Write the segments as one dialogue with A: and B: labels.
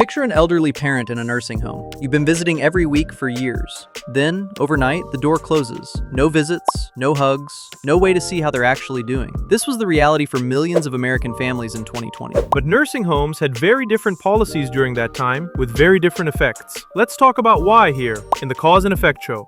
A: Picture an elderly parent in a nursing home. You've been visiting every week for years. Then, overnight, the door closes. No visits, no hugs, no way to see how they're actually doing. This was the reality for millions of American families in 2020.
B: But nursing homes had very different policies during that time, with very different effects. Let's talk about why here, in the Cause and Effect Show.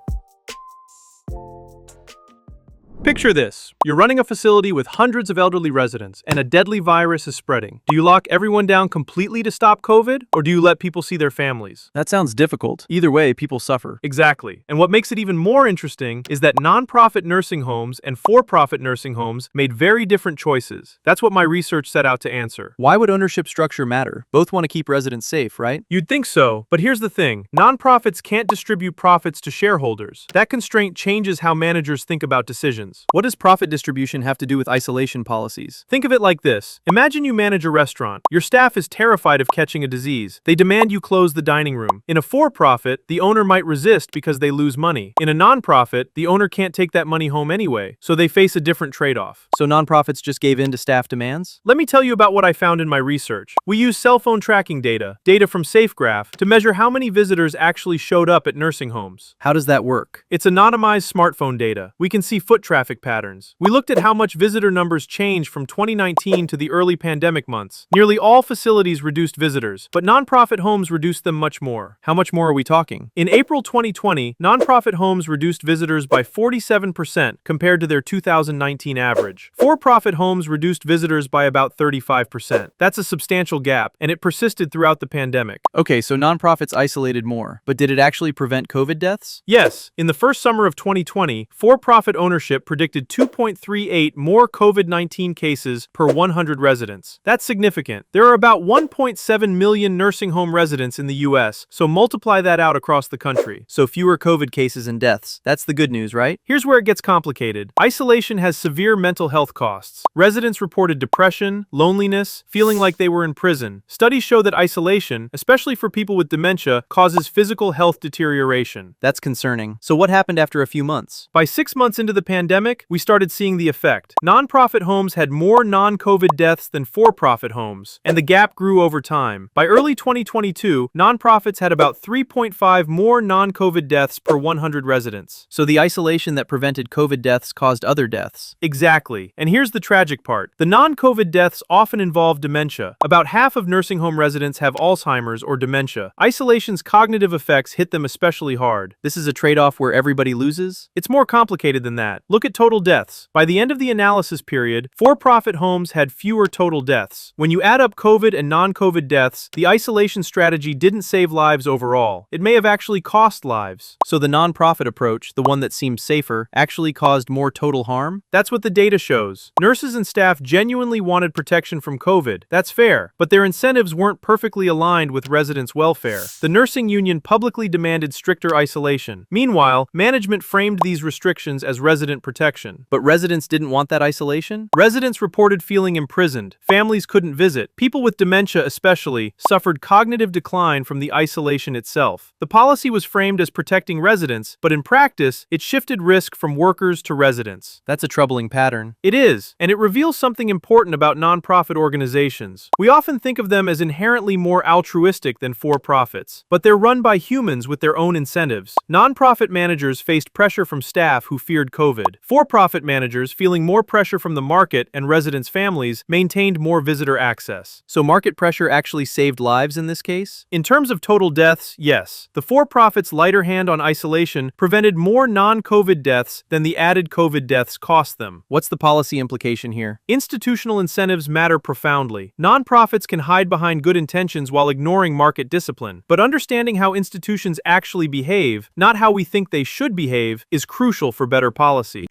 B: Picture this. You're running a facility with hundreds of elderly residents, and a deadly virus is spreading. Do you lock everyone down completely to stop COVID, or do you let people see their families?
A: That sounds difficult. Either way, people suffer.
B: Exactly. And what makes it even more interesting is that nonprofit nursing homes and for-profit nursing homes made very different choices. That's what my research set out to answer.
A: Why would ownership structure matter? Both want to keep residents safe, right?
B: You'd think so, but here's the thing. Nonprofits can't distribute profits to shareholders. That constraint changes how managers think about decisions.
A: What does profit distribution have to do with isolation policies?
B: Think of it like this. Imagine you manage a restaurant. Your staff is terrified of catching a disease. They demand you close the dining room. In a for-profit, the owner might resist because they lose money. In a nonprofit, the owner can't take that money home anyway, so they face a different trade-off.
A: So nonprofits just gave in to staff demands?
B: Let me tell you about what I found in my research. We use cell phone tracking data from SafeGraph, to measure how many visitors actually showed up at nursing homes.
A: How does that work?
B: It's anonymized smartphone data. We can see foot traffic patterns. We looked at how much visitor numbers changed from 2019 to the early pandemic months. Nearly all facilities reduced visitors, but nonprofit homes reduced them much more.
A: How much more are we talking?
B: In April 2020, nonprofit homes reduced visitors by 47% compared to their 2019 average. For-profit homes reduced visitors by about 35%. That's a substantial gap, and it persisted throughout the pandemic.
A: Okay, so nonprofits isolated more, but did it actually prevent COVID deaths?
B: Yes. In the first summer of 2020, for-profit ownership predicted 2.38 more COVID-19 cases per 100 residents. That's significant. There are about 1.7 million nursing home residents in the U.S., so multiply that out across the country.
A: So fewer COVID cases and deaths. That's the good news, right?
B: Here's where it gets complicated. Isolation has severe mental health costs. Residents reported depression, loneliness, feeling like they were in prison. Studies show that isolation, especially for people with dementia, causes physical health deterioration.
A: That's concerning. So what happened after a few months?
B: By 6 months into the pandemic, we started seeing the effect. Nonprofit homes had more non-COVID deaths than for-profit homes, and the gap grew over time. By early 2022, nonprofits had about 3.5 more non-COVID deaths per 100 residents.
A: So the isolation that prevented COVID deaths caused other deaths.
B: Exactly. And here's the tragic part. The non-COVID deaths often involve dementia. About half of nursing home residents have Alzheimer's or dementia. Isolation's cognitive effects hit them especially hard.
A: This is a trade-off where everybody loses?
B: It's more complicated than that. Look at total deaths. By the end of the analysis period, for-profit homes had fewer total deaths. When you add up COVID and non-COVID deaths, the isolation strategy didn't save lives overall. It may have actually cost lives.
A: So the non-profit approach, the one that seemed safer, actually caused more total harm?
B: That's what the data shows. Nurses and staff genuinely wanted protection from COVID. That's fair. But their incentives weren't perfectly aligned with residents' welfare. The nursing union publicly demanded stricter isolation. Meanwhile, management framed these restrictions as resident protection.
A: But residents didn't want that isolation?
B: Residents reported feeling imprisoned. Families couldn't visit. People with dementia especially suffered cognitive decline from the isolation itself. The policy was framed as protecting residents, but in practice, it shifted risk from workers to residents.
A: That's a troubling pattern.
B: It is, and it reveals something important about nonprofit organizations. We often think of them as inherently more altruistic than for-profits, but they're run by humans with their own incentives. Nonprofit managers faced pressure from staff who feared COVID. For-profit managers, feeling more pressure from the market and residents' families, maintained more visitor access.
A: So market pressure actually saved lives in this case?
B: In terms of total deaths, yes. The for-profit's lighter hand on isolation prevented more non-COVID deaths than the added COVID deaths cost them.
A: What's the policy implication here?
B: Institutional incentives matter profoundly. Nonprofits can hide behind good intentions while ignoring market discipline, but understanding how institutions actually behave, not how we think they should behave, is crucial for better policy.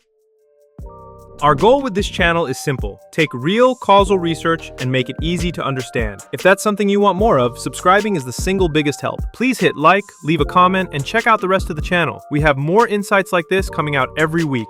B: Our goal with this channel is simple. Take real causal research and make it easy to understand. If that's something you want more of, subscribing is the single biggest help. Please hit like, leave a comment, and check out the rest of the channel. We have more insights like this coming out every week.